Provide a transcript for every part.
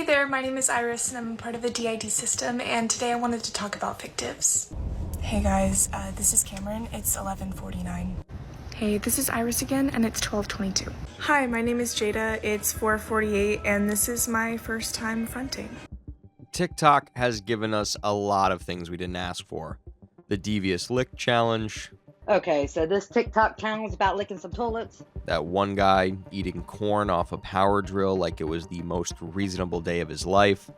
there, my name is Iris and I'm part of the DID system, and today I wanted to talk about fictives. Hey guys, this is Cameron. It's 11:49. Hey, this is Iris again, and it's 12:22. Hi, my name is Jada. It's 4:48, and this is my first time fronting. TikTok has given us a lot of things we didn't ask for. The devious lick challenge. Okay, so this TikTok channel is about licking some toilets. That one guy eating corn off a power drill like it was the most reasonable day of his life.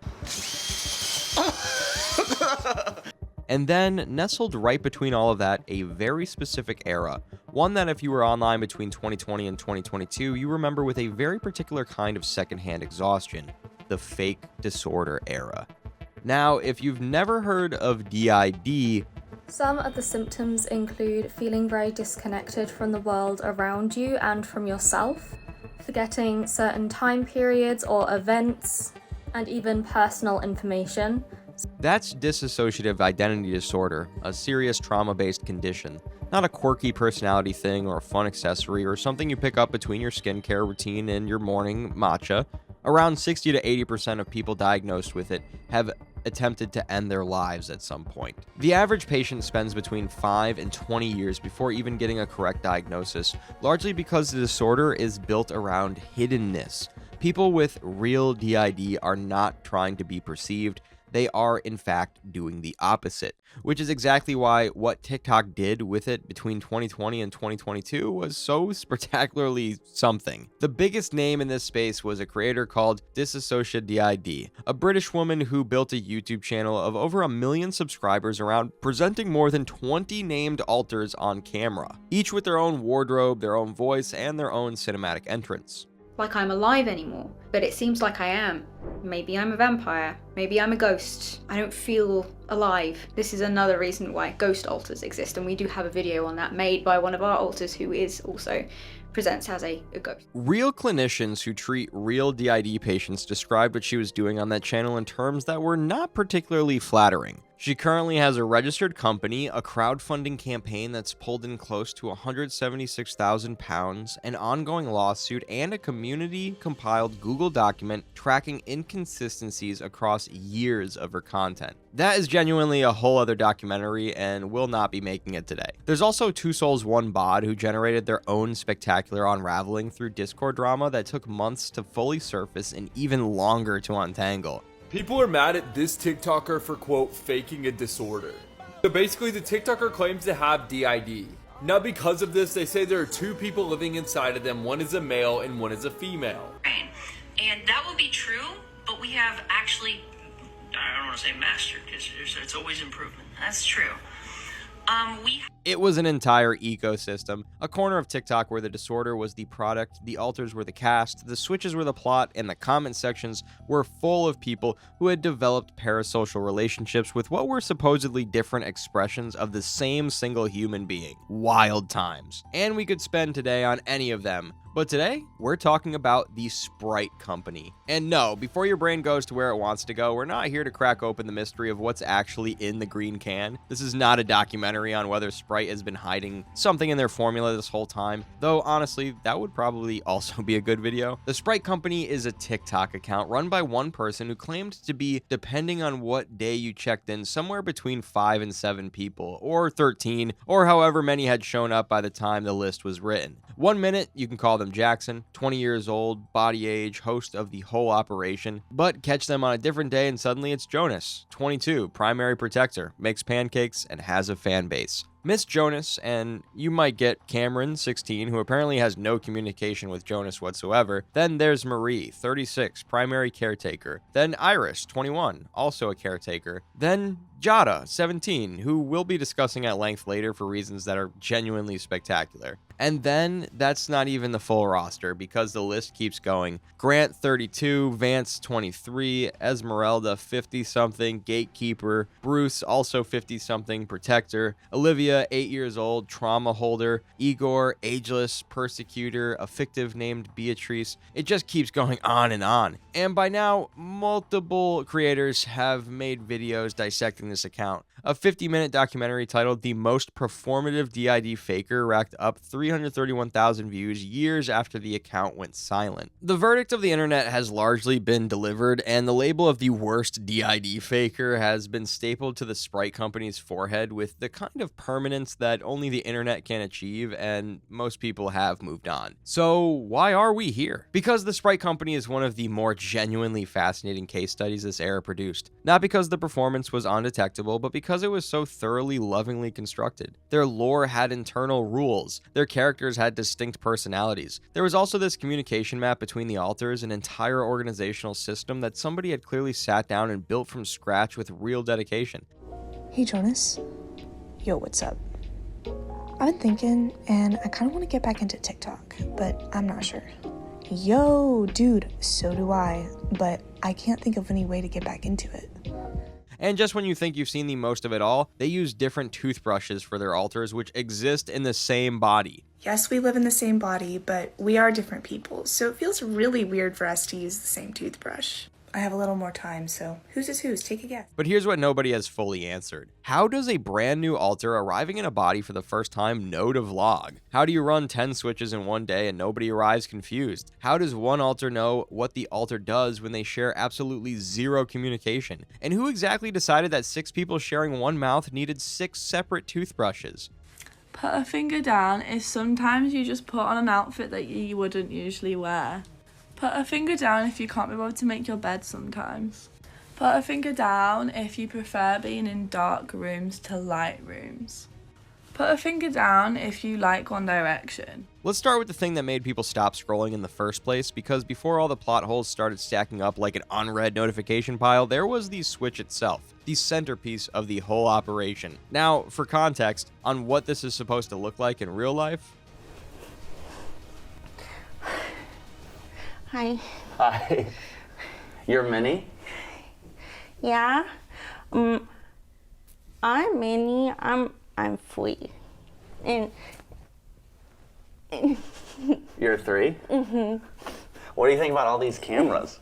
And then, nestled right between all of that, a very specific era. One that if you were online between 2020 and 2022, you remember with a very particular kind of secondhand exhaustion. The fake disorder era. Now, if you've never heard of DID, some of the symptoms include feeling very disconnected from the world around you and from yourself, forgetting certain time periods or events, and even personal information. That's dissociative identity disorder, a serious trauma-based condition, not a quirky personality thing or a fun accessory or something you pick up between your skincare routine and your morning matcha. Around 60 to 80% of people diagnosed with it have attempted to end their lives at some point. The average patient spends between 5 and 20 years before even getting a correct diagnosis, largely because the disorder is built around hiddenness. People with real DID are not trying to be perceived. They are, in fact, doing the opposite, which is exactly why what TikTok did with it between 2020 and 2022 was so spectacularly something. The biggest name in this space was a creator called Dissecting DID, a British woman who built a YouTube channel of over 1 million subscribers around presenting more than 20 named alters on camera, each with their own wardrobe, their own voice, and their own cinematic entrance. Like I'm alive anymore, but it seems like I am. Maybe I'm a vampire, maybe I'm a ghost. I don't feel alive. This is another reason why ghost alters exist, and we do have a video on that made by one of our alters who is also presents as a ghost. Real clinicians who treat real DID patients described what she was doing on that channel in terms that were not particularly flattering. She currently has a registered company, a crowdfunding campaign that's pulled in close to £176,000, an ongoing lawsuit, and a community-compiled Google document tracking inconsistencies across years of her content. That is genuinely a whole other documentary and will not be making it today. There's also Two Souls One Bod, who generated their own spectacular unraveling through Discord drama that took months to fully surface and even longer to untangle. People are mad at this TikToker for, quote, faking a disorder. So basically, the TikToker claims to have DID. Now, because of this, they say there are two people living inside of them. One is a male and one is a female. Right. And that will be true, but we have actually, I don't want to say mastered, because it's always improvement. That's true. It was an entire ecosystem, a corner of TikTok where the disorder was the product, the alters were the cast, the switches were the plot, and the comment sections were full of people who had developed parasocial relationships with what were supposedly different expressions of the same single human being. Wild times. And we could spend today on any of them. But today, we're talking about the Sprite Company. And no, before your brain goes to where it wants to go, we're not here to crack open the mystery of what's actually in the green can. This is not a documentary on whether Sprite has been hiding something in their formula this whole time, though honestly, that would probably also be a good video. The Sprite Company is a TikTok account run by one person who claimed to be, depending on what day you checked in, somewhere between 5 and 7 people, or 13, or however many had shown up by the time the list was written. 1 minute, you can call them Jackson, 20 years old, body age, host of the whole operation, but catch them on a different day and suddenly it's Jonas, 22, primary protector, makes pancakes, and has a fan base. Miss Jonas, and you might get Cameron, 16, who apparently has no communication with Jonas whatsoever. Then there's Marie, 36, primary caretaker. Then Iris, 21, also a caretaker. Then Jada, 17, who we'll be discussing at length later for reasons that are genuinely spectacular. And then that's not even the full roster because the list keeps going. Grant, 32, Vance, 23, Esmeralda, 50-something, gatekeeper, Bruce, also 50-something, protector, Olivia, 8 years old, trauma holder, Igor, ageless, persecutor, a fictive named Beatrice. It just keeps going on and on. And by now, multiple creators have made videos dissecting this account. A 50-minute documentary titled The Most Performative DID Faker racked up 331,000 views years after the account went silent. The verdict of the internet has largely been delivered, and the label of the worst DID faker has been stapled to the Sprite Company's forehead with the kind of permanence that only the internet can achieve, and most people have moved on. So why are we here? Because the Sprite Company is one of the more genuinely fascinating case studies this era produced. Not because the performance was undetectable, but because it was so thoroughly lovingly constructed. Their lore had internal rules. Their characters had distinct personalities. There was also this communication map between the alters, an entire organizational system that somebody had clearly sat down and built from scratch with real dedication. Hey Jonas. Yo, what's up? I've been thinking, and I kind of want to get back into TikTok, but I'm not sure. Yo, dude, so do I, but I can't think of any way to get back into it. And just when you think you've seen the most of it all, they use different toothbrushes for their alters, which exist in the same body. Yes, we live in the same body, but we are different people, so it feels really weird for us to use the same toothbrush. I have a little more time, so whose is whose? Take a guess. But here's what nobody has fully answered. How does a brand new alter arriving in a body for the first time know to vlog? How do you run 10 switches in one day and nobody arrives confused? How does one alter know what the alter does when they share absolutely zero communication? And who exactly decided that 6 people sharing one mouth needed 6 separate toothbrushes? Put a finger down if sometimes you just put on an outfit that you wouldn't usually wear. Put a finger down if you can't be bothered to make your bed sometimes. Put a finger down if you prefer being in dark rooms to light rooms. Put a finger down if you like One Direction. Let's start with the thing that made people stop scrolling in the first place, because before all the plot holes started stacking up like an unread notification pile, there was the Switch itself, the centerpiece of the whole operation. Now, for context on what this is supposed to look like in real life. Hi. Hi. You're Minnie? Yeah. I'm Minnie. I'm 3. And You're 3? Mm-hmm. What do you think about all these cameras?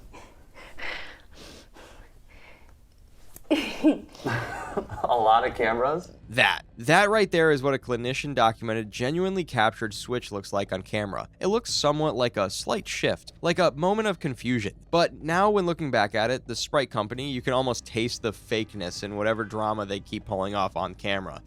A lot of cameras? That right there is what a clinician documented genuinely captured Switch looks like on camera. It looks somewhat like a slight shift, like a moment of confusion. But now when looking back at it, the Sprite Company, you can almost taste the fakeness in whatever drama they keep pulling off on camera.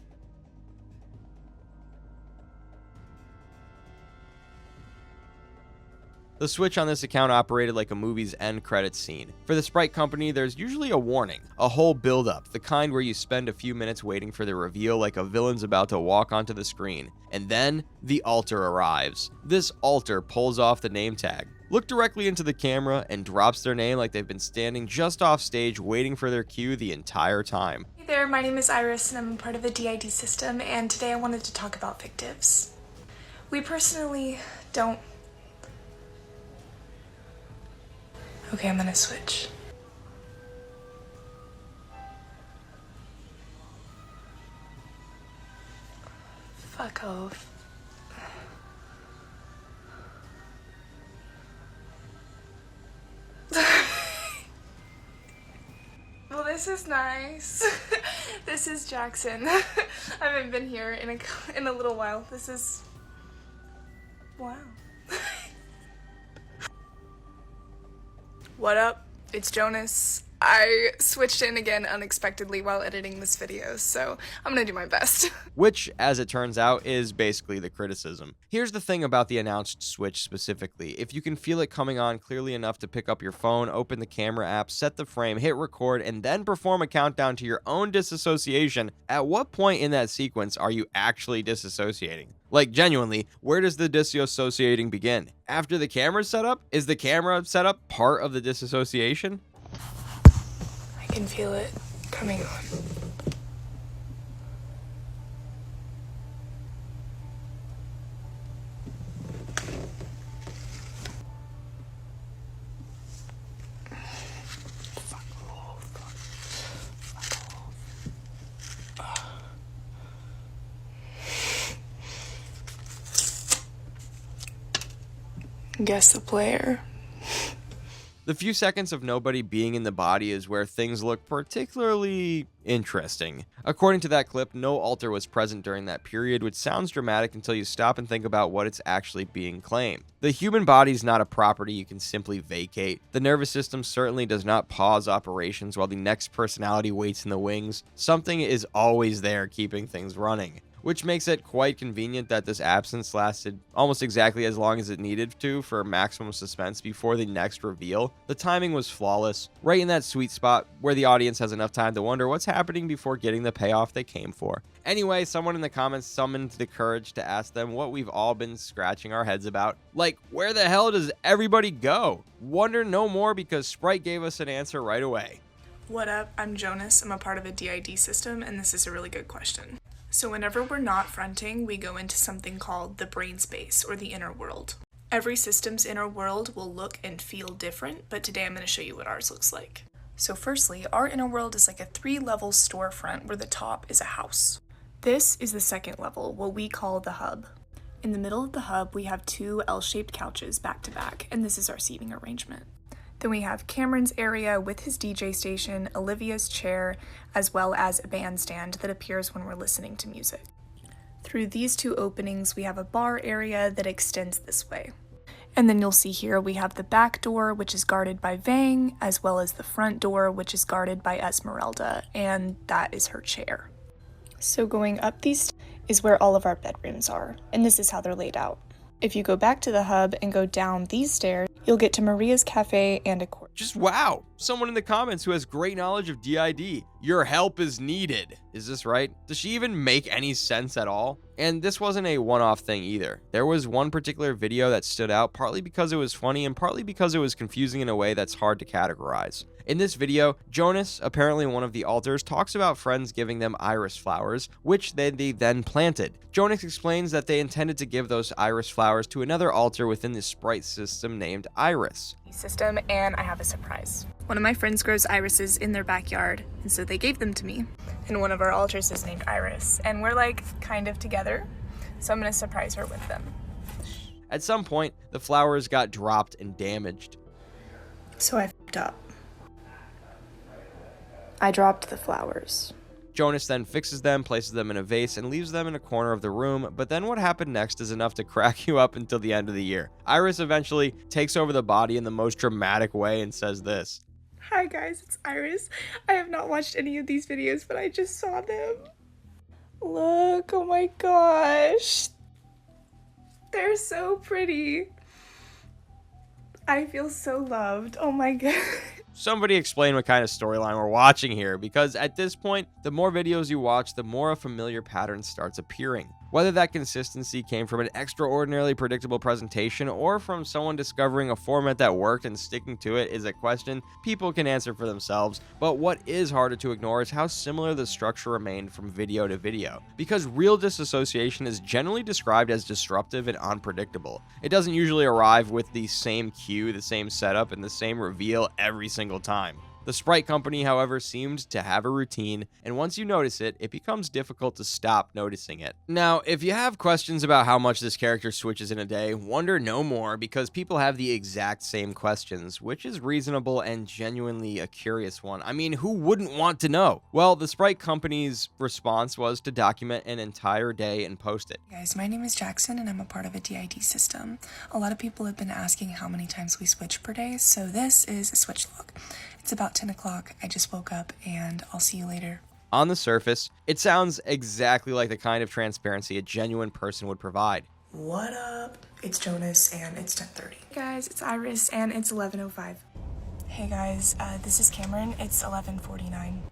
The Switch on this account operated like a movie's end credits scene. For the Sprite Company, there's usually a warning, a whole build-up, the kind where you spend a few minutes waiting for the reveal like a villain's about to walk onto the screen. And then, the alter arrives. This alter pulls off the name tag, look directly into the camera, and drops their name like they've been standing just off stage waiting for their cue the entire time. Hey there, my name is Iris and I'm a part of the DID system, and today I wanted to talk about fictives. We personally don't... Okay, I'm gonna switch. Fuck off. Well, this is nice. This is Jackson. I haven't been here in a little while. This is... wow. What up? It's Jonas. I switched in again unexpectedly while editing this video, so I'm gonna do my best. Which, as it turns out, is basically the criticism. Here's the thing about the announced Switch specifically. If you can feel it coming on clearly enough to pick up your phone, open the camera app, set the frame, hit record, and then perform a countdown to your own disassociation, at what point in that sequence are you actually disassociating? Like, genuinely, where does the disassociating begin? After the camera's set up? Is the camera setup part of the disassociation? I can feel it coming on. Guess the player. The few seconds of nobody being in the body is where things look particularly interesting. According to that clip, no alter was present during that period, which sounds dramatic until you stop and think about what it's actually being claimed. The human body is not a property you can simply vacate. The nervous system certainly does not pause operations while the next personality waits in the wings. Something is always there keeping things running, which makes it quite convenient that this absence lasted almost exactly as long as it needed to for maximum suspense before the next reveal. The timing was flawless, right in that sweet spot where the audience has enough time to wonder what's happening before getting the payoff they came for. Anyway, someone in the comments summoned the courage to ask them what we've all been scratching our heads about. Like, where the hell does everybody go? Wonder no more because Sprite gave us an answer right away. What up? I'm Jonas. I'm a part of a DID system, and this is a really good question. So whenever we're not fronting, we go into something called the brain space, or the inner world. Every system's inner world will look and feel different, but today I'm going to show you what ours looks like. So firstly, our inner world is like a 3-level storefront where the top is a house. This is the second level, what we call the hub. In the middle of the hub, we have 2 L-shaped couches back to back, and this is our seating arrangement. Then we have Cameron's area with his DJ station, Olivia's chair, as well as a bandstand that appears when we're listening to music. Through these 2 openings, we have a bar area that extends this way. And then you'll see here we have the back door, which is guarded by Vang, as well as the front door, which is guarded by Esmeralda, and that is her chair. So going up these is where all of our bedrooms are, and this is how they're laid out. If you go back to the hub and go down these stairs, you'll get to Maria's Cafe and a court. Just wow! Someone in the comments who has great knowledge of DID. Your help is needed. Is this right? Does she even make any sense at all? And this wasn't a one-off thing either. There was one particular video that stood out, partly because it was funny and partly because it was confusing in a way that's hard to categorize. In this video, Jonas, apparently one of the alters, talks about friends giving them iris flowers, which they then planted. Jonas explains that they intended to give those iris flowers to another alter within the Sprite system named Iris. System, and I have a surprise. One of my friends grows irises in their backyard, and so they gave them to me. And one of our alters is named Iris, and we're like kind of together, so I'm gonna surprise her with them. At some point, the flowers got dropped and damaged. So I f***ed up. I dropped the flowers. Jonas then fixes them, places them in a vase, and leaves them in a corner of the room, but then what happened next is enough to crack you up until the end of the year. Iris eventually takes over the body in the most dramatic way and says this. Hi guys, it's Iris. I have not watched any of these videos, but I just saw them. Look, oh my gosh. They're so pretty. I feel so loved, oh my god. Somebody explain what kind of storyline we're watching here, because at this point, the more videos you watch, the more a familiar pattern starts appearing. Whether that consistency came from an extraordinarily predictable presentation or from someone discovering a format that worked and sticking to it is a question people can answer for themselves, but what is harder to ignore is how similar the structure remained from video to video, because real disassociation is generally described as disruptive and unpredictable. It doesn't usually arrive with the same cue, the same setup, and the same reveal every single time. The Sprite Company, however, seemed to have a routine, and once you notice it, it becomes difficult to stop noticing it. Now, if you have questions about how much this character switches in a day, wonder no more, because people have the exact same questions, which is reasonable and genuinely a curious one. I mean, who wouldn't want to know? Well, the Sprite Company's response was to document an entire day and post it. Hey guys, my name is Jackson, and I'm a part of a DID system. A lot of people have been asking how many times we switch per day, so this is a switch log. It's about 10 o'clock. I just woke up, and I'll see you later. On the surface, it sounds exactly like the kind of transparency a genuine person would provide. What up? It's Jonas, and it's 10:30. Hey guys, it's Iris, and it's 11:05. Hey guys, this is Cameron. It's 11:49.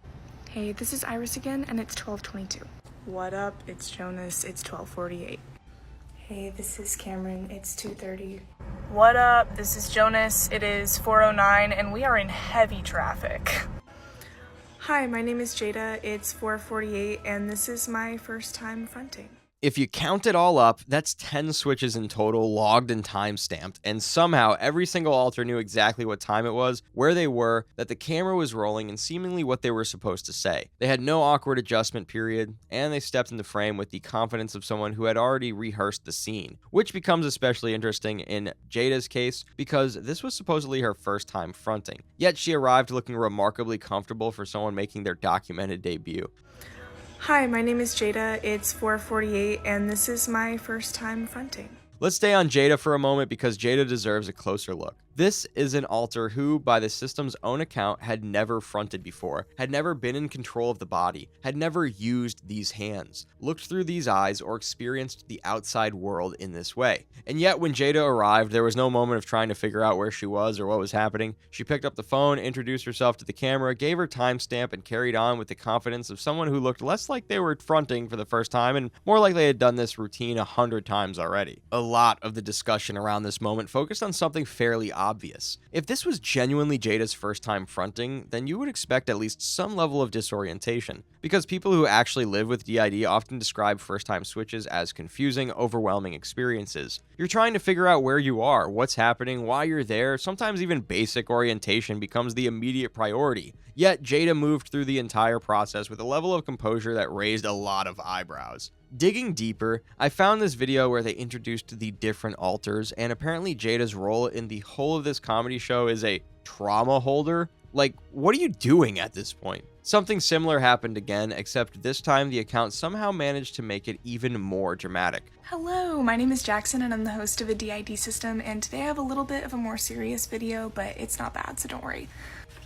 Hey, this is Iris again, and it's 12:22. What up? It's Jonas. It's 12:48. Hey, this is Cameron. It's 2:30. What up? This is Jonas. It is 4:09, and we are in heavy traffic. Hi, my name is Jada. It's 4:48, and this is my first time fronting. If you count it all up, that's 10 switches in total, logged and time-stamped, and somehow every single alter knew exactly what time it was, where they were, that the camera was rolling, and seemingly what they were supposed to say. They had no awkward adjustment period, and they stepped into frame with the confidence of someone who had already rehearsed the scene, which becomes especially interesting in Jada's case, because this was supposedly her first time fronting. Yet she arrived looking remarkably comfortable for someone making their documented debut. Hi, my name is Jada, it's 4:48, and this is my first time fronting. Let's stay on Jada for a moment because Jada deserves a closer look. This is an alter who, by the system's own account, had never fronted before, had never been in control of the body, had never used these hands, looked through these eyes, or experienced the outside world in this way. And yet, when Jada arrived, there was no moment of trying to figure out where she was or what was happening. She picked up the phone, introduced herself to the camera, gave her timestamp, and carried on with the confidence of someone who looked less like they were fronting for the first time and more like they had done this routine 100 times already. A lot of the discussion around this moment focused on something fairly obvious. If this was genuinely Jada's first time fronting, then you would expect at least some level of disorientation, because people who actually live with DID often describe first-time switches as confusing, overwhelming experiences. You're trying to figure out where you are, what's happening, why you're there, sometimes even basic orientation becomes the immediate priority. Yet Jada moved through the entire process with a level of composure that raised a lot of eyebrows. Digging deeper, I found this video where they introduced the different alters, and apparently Jada's role in the whole of this comedy show is a trauma holder. Like, what are you doing at this point? Something similar happened again, except this time the account somehow managed to make it even more dramatic. Hello, my name is Jackson and I'm the host of a DID system, and today I have a little bit of a more serious video, but it's not bad, so don't worry.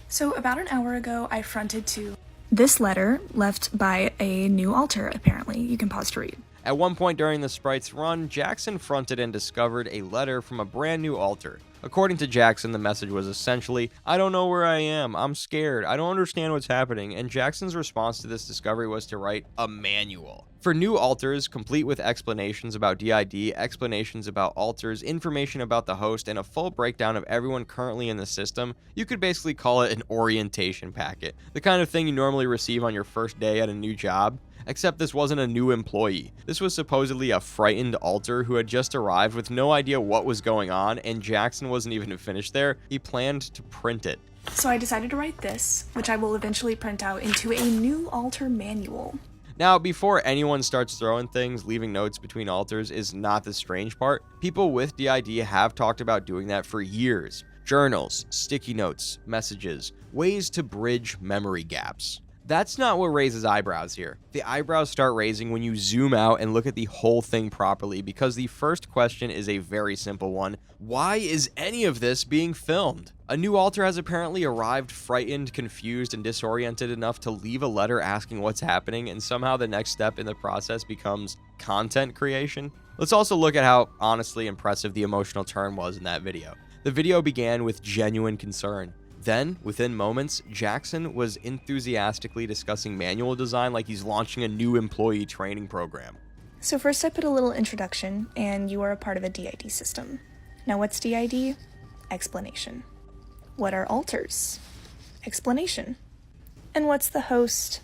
So about an hour ago, I fronted to this letter left by a new alter, apparently. You can pause to read. At one point during the Sprite's run, Jackson fronted and discovered a letter from a brand new alter. According to Jackson, the message was essentially, "I don't know where I am, I'm scared, I don't understand what's happening," and Jackson's response to this discovery was to write a manual. For new alters, complete with explanations about DID, explanations about alters, information about the host, and a full breakdown of everyone currently in the system, you could basically call it an orientation packet, the kind of thing you normally receive on your first day at a new job. Except this wasn't a new employee. This was supposedly a frightened alter who had just arrived with no idea what was going on, and Jackson wasn't even finished there. He planned to print it. So I decided to write this, which I will eventually print out into a new alter manual. Now, before anyone starts throwing things, leaving notes between alters is not the strange part. People with DID have talked about doing that for years. Journals, sticky notes, messages, ways to bridge memory gaps. That's not what raises eyebrows here. The eyebrows start raising when you zoom out and look at the whole thing properly, because the first question is a very simple one. Why is any of this being filmed? A new alter has apparently arrived frightened, confused, and disoriented enough to leave a letter asking what's happening, and somehow the next step in the process becomes content creation. Let's also look at how honestly impressive the emotional turn was in that video. The video began with genuine concern. Then, within moments, Jackson was enthusiastically discussing manual design like he's launching a new employee training program. So first I put a little introduction, and you are a part of a DID system. Now what's DID? Explanation. What are alters? Explanation. And what's the host?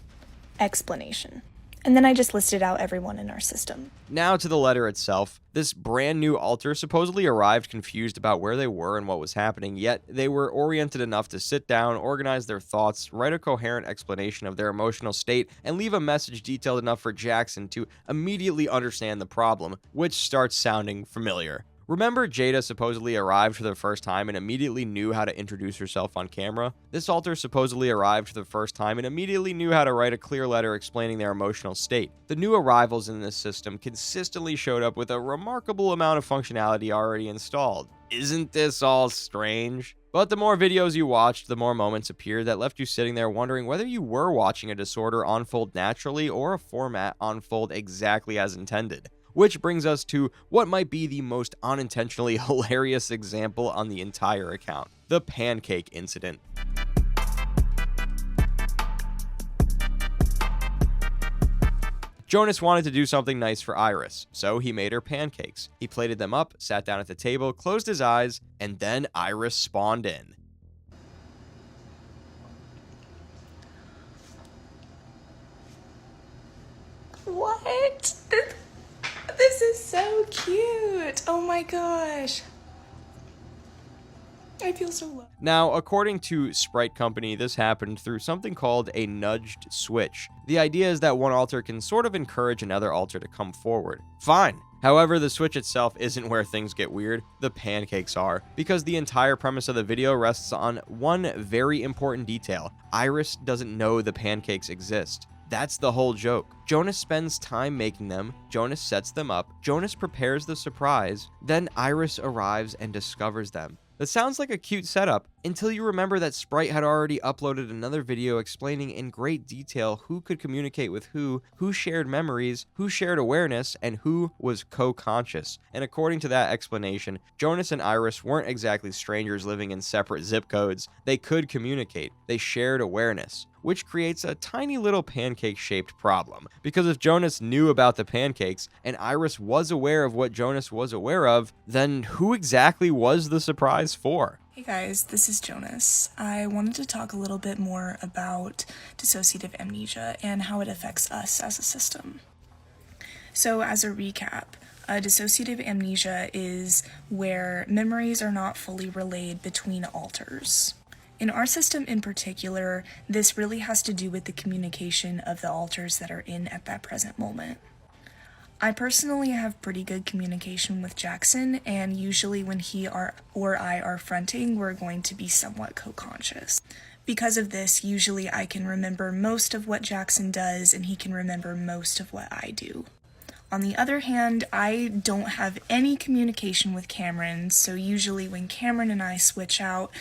Explanation. And then I just listed out everyone in our system. Now to the letter itself. This brand new alter supposedly arrived confused about where they were and what was happening, yet they were oriented enough to sit down, organize their thoughts, write a coherent explanation of their emotional state, and leave a message detailed enough for Jackson to immediately understand the problem, which starts sounding familiar. Remember Jada supposedly arrived for the first time and immediately knew how to introduce herself on camera? This alter supposedly arrived for the first time and immediately knew how to write a clear letter explaining their emotional state. The new arrivals in this system consistently showed up with a remarkable amount of functionality already installed. Isn't this all strange? But the more videos you watched, the more moments appeared that left you sitting there wondering whether you were watching a disorder unfold naturally or a format unfold exactly as intended. Which brings us to what might be the most unintentionally hilarious example on the entire account, the pancake incident. Jonas wanted to do something nice for Iris, so he made her pancakes. He plated them up, sat down at the table, closed his eyes, and then Iris spawned in. What? so cute. Oh my gosh. I feel so loved. Now, according to Sprite Company, this happened through something called a nudged switch. The idea is that one alter can sort of encourage another alter to come forward. Fine. However, the switch itself isn't where things get weird, the pancakes are, because the entire premise of the video rests on one very important detail. Iris doesn't know the pancakes exist. That's the whole joke. Jonas spends time making them, Jonas sets them up, Jonas prepares the surprise, then Iris arrives and discovers them. That sounds like a cute setup, until you remember that Sprite had already uploaded another video explaining in great detail who could communicate with who shared memories, who shared awareness, and who was co-conscious. And according to that explanation, Jonas and Iris weren't exactly strangers living in separate zip codes. They could communicate. They shared awareness, which creates a tiny little pancake-shaped problem. Because if Jonas knew about the pancakes, and Iris was aware of what Jonas was aware of, then who exactly was the surprise for? Hey guys, this is Jonas. I wanted to talk a little bit more about dissociative amnesia and how it affects us as a system. So as a recap, dissociative amnesia is where memories are not fully relayed between alters. In our system in particular, this really has to do with the communication of the alters that are in at that present moment. I personally have pretty good communication with Jackson, and usually when he or I are fronting, we're going to be somewhat co-conscious. Because of this, usually I can remember most of what Jackson does, and he can remember most of what I do. On the other hand, I don't have any communication with Cameron, so usually when Cameron and I switch out,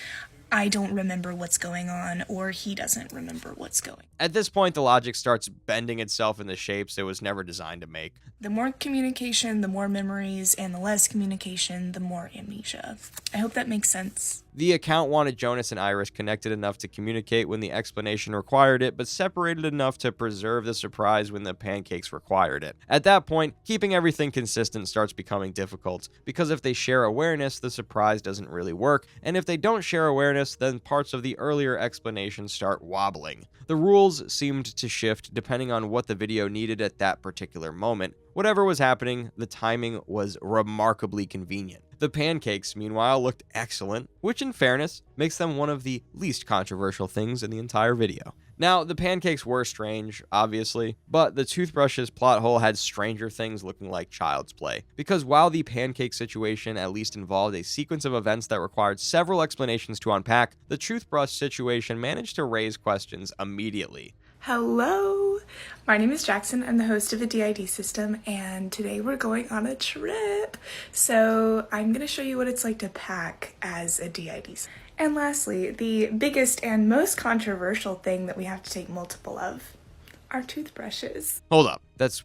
I don't remember what's going on, or he doesn't remember what's going on. At this point, the logic starts bending itself into shapes it was never designed to make. The more communication, the more memories, and the less communication, the more amnesia. I hope that makes sense. The account wanted Jonas and Iris connected enough to communicate when the explanation required it, but separated enough to preserve the surprise when the pancakes required it. At that point, keeping everything consistent starts becoming difficult, because if they share awareness, the surprise doesn't really work, and if they don't share awareness, then parts of the earlier explanation start wobbling. The rules seemed to shift depending on what the video needed at that particular moment. Whatever was happening, the timing was remarkably convenient. The pancakes, meanwhile, looked excellent, which in fairness, makes them one of the least controversial things in the entire video. Now, the pancakes were strange, obviously, but the toothbrush's plot hole had stranger things looking like child's play. Because while the pancake situation at least involved a sequence of events that required several explanations to unpack, the toothbrush situation managed to raise questions immediately. Hello, my name is Jackson. I'm the host of the DID system, and today we're going on a trip. So I'm going to show you what it's like to pack as a DID. And lastly, the biggest and most controversial thing that we have to take multiple of are toothbrushes. Hold up. That's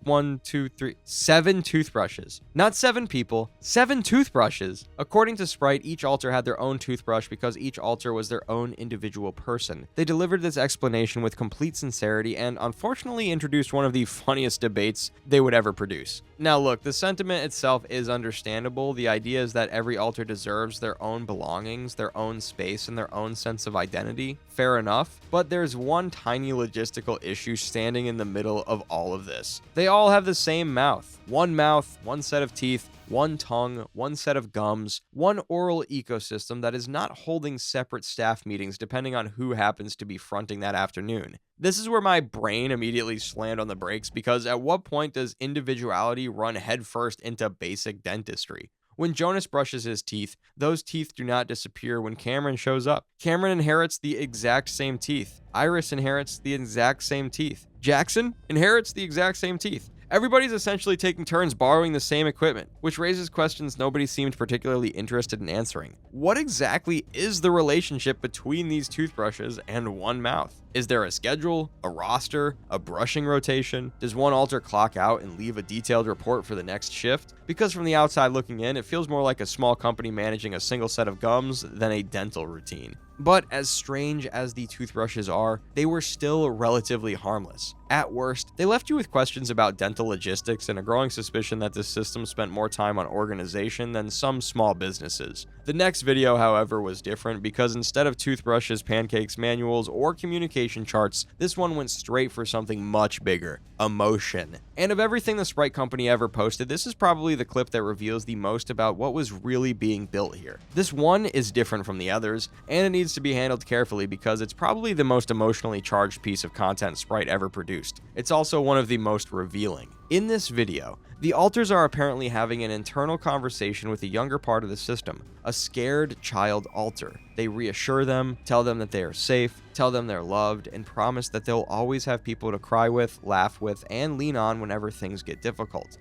7 toothbrushes. Not 7 people, 7 toothbrushes. According to Sprite, each alter had their own toothbrush because each alter was their own individual person. They delivered this explanation with complete sincerity and unfortunately introduced one of the funniest debates they would ever produce. Now look, the sentiment itself is understandable. The idea is that every alter deserves their own belongings, their own space, and their own sense of identity. Fair enough. But there's one tiny logistical issue standing in the middle of all of this. They all have the same mouth, one set of teeth, one tongue, one set of gums, one oral ecosystem that is not holding separate staff meetings depending on who happens to be fronting that afternoon. This is where my brain immediately slammed on the brakes, because at what point does individuality run headfirst into basic dentistry? When Jonas brushes his teeth, those teeth do not disappear when Cameron shows up. Cameron inherits the exact same teeth. Iris inherits the exact same teeth. Jackson inherits the exact same teeth. Everybody's essentially taking turns borrowing the same equipment, which raises questions nobody seemed particularly interested in answering. What exactly is the relationship between these toothbrushes and one mouth? Is there a schedule, a roster, a brushing rotation? Does one alter clock out and leave a detailed report for the next shift? Because from the outside looking in, it feels more like a small company managing a single set of gums than a dental routine. But as strange as the toothbrushes are, they were still relatively harmless. At worst, they left you with questions about dental logistics and a growing suspicion that this system spent more time on organization than some small businesses. The next video, however, was different because instead of toothbrushes, pancakes, manuals, or communication charts, this one went straight for something much bigger: emotion. And of everything the Sprite Company ever posted, this is probably the clip that reveals the most about what was really being built here. This one is different from the others, and it needs to be handled carefully because it's probably the most emotionally charged piece of content Sprite ever produced. It's also one of the most revealing. In this video, the alters are apparently having an internal conversation with a younger part of the system, a scared child alter. They reassure them, tell them that they are safe, tell them they're loved, and promise that they'll always have people to cry with, laugh with, and lean on whenever things get difficult.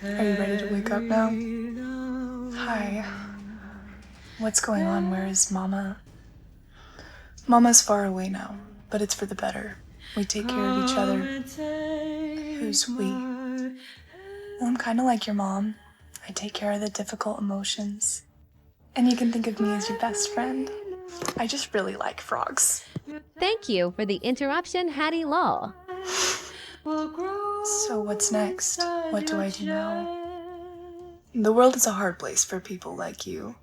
Are you ready to wake up now? Hi. What's going on? Where is Mama? Mama's far away now, but it's for the better. We take care of each other. Who's we? Well, I'm kind of like your mom. I take care of the difficult emotions. And you can think of me as your best friend. I just really like frogs. Thank you for the interruption, Hattie Law. So what's next? What do I do now? The world is a hard place for people like you.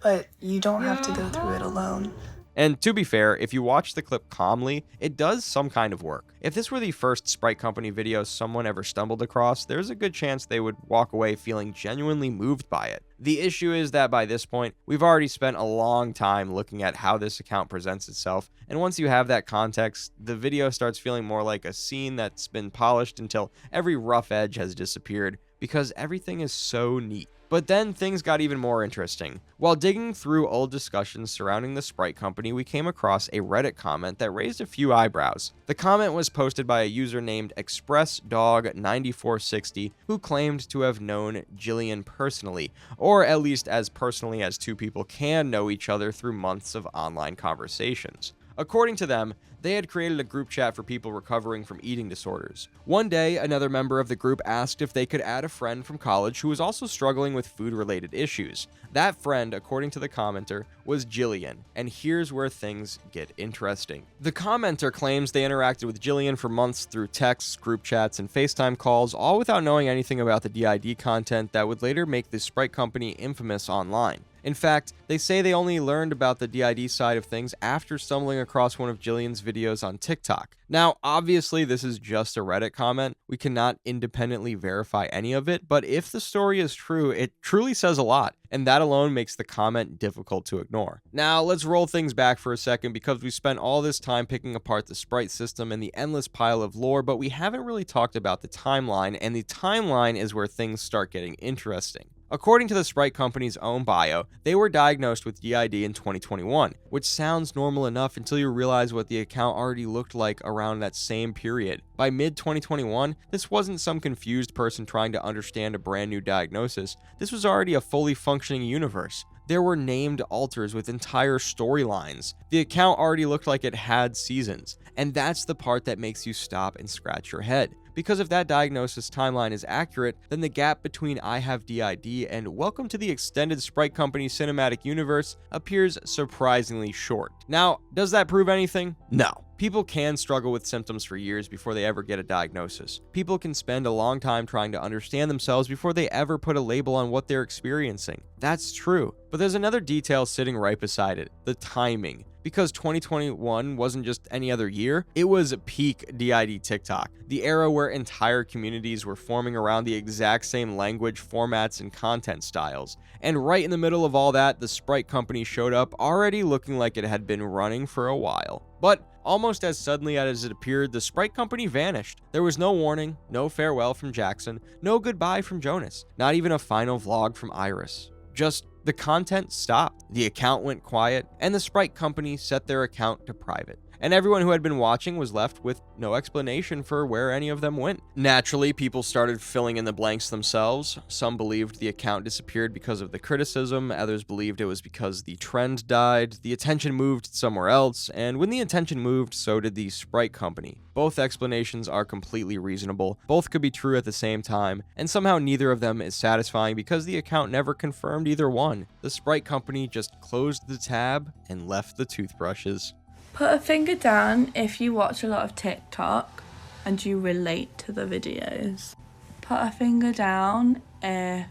But you don't have to go through it alone. And to be fair, if you watch the clip calmly, it does some kind of work. If this were the first Sprite Company video someone ever stumbled across, there's a good chance they would walk away feeling genuinely moved by it. The issue is that by this point, we've already spent a long time looking at how this account presents itself, and once you have that context, the video starts feeling more like a scene that's been polished until every rough edge has disappeared, because everything is so neat. But then things got even more interesting. While digging through old discussions surrounding the Sprite Company, we came across a Reddit comment that raised a few eyebrows. The comment was posted by a user named ExpressDog9460, who claimed to have known Jillian personally, or at least as personally as two people can know each other through months of online conversations. According to them, they had created a group chat for people recovering from eating disorders. One day, another member of the group asked if they could add a friend from college who was also struggling with food-related issues. That friend, according to the commenter, was Jillian, and here's where things get interesting. The commenter claims they interacted with Jillian for months through texts, group chats, and FaceTime calls, all without knowing anything about the DID content that would later make the Sprite Company infamous online. In fact, they say they only learned about the DID side of things after stumbling across one of Jillian's videos on TikTok. Now, obviously, this is just a Reddit comment. We cannot independently verify any of it, but if the story is true, it truly says a lot, and that alone makes the comment difficult to ignore. Now, let's roll things back for a second because we spent all this time picking apart the Sprite system and the endless pile of lore, but we haven't really talked about the timeline, and the timeline is where things start getting interesting. According to the Sprite Company's own bio, they were diagnosed with DID in 2021, which sounds normal enough until you realize what the account already looked like around that same period. By mid-2021, this wasn't some confused person trying to understand a brand new diagnosis. This was already a fully functioning universe. There were named alters with entire storylines. The account already looked like it had seasons, and that's the part that makes you stop and scratch your head. Because if that diagnosis timeline is accurate, then the gap between I have DID and Welcome to the Extended Sprite Company Cinematic Universe appears surprisingly short. Now, does that prove anything? No. People can struggle with symptoms for years before they ever get a diagnosis. People can spend a long time trying to understand themselves before they ever put a label on what they're experiencing. That's true. But there's another detail sitting right beside it: the timing. Because 2021 wasn't just any other year, it was peak DID TikTok, the era where entire communities were forming around the exact same language, formats, and content styles. And right in the middle of all that, the Sprite Company showed up, already looking like it had been running for a while. But almost as suddenly as it appeared, the Sprite Company vanished. There was no warning, no farewell from Jackson, no goodbye from Jonas, not even a final vlog from Iris. Just the content stopped, the account went quiet, and the Sprite Company set their account to private. and everyone who had been watching was left with no explanation for where any of them went. Naturally, people started filling in the blanks themselves. Some believed the account disappeared because of the criticism, others believed it was because the trend died, the attention moved somewhere else, and when the attention moved, so did the Sprite Company. Both explanations are completely reasonable, both could be true at the same time, and somehow neither of them is satisfying because the account never confirmed either one. The Sprite Company just closed the tab and left the toothbrushes. Put a finger down if you watch a lot of TikTok and you relate to the videos. Put a finger down if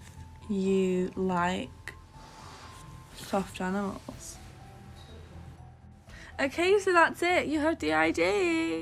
you like soft animals. Okay, so that's it. You have the ID.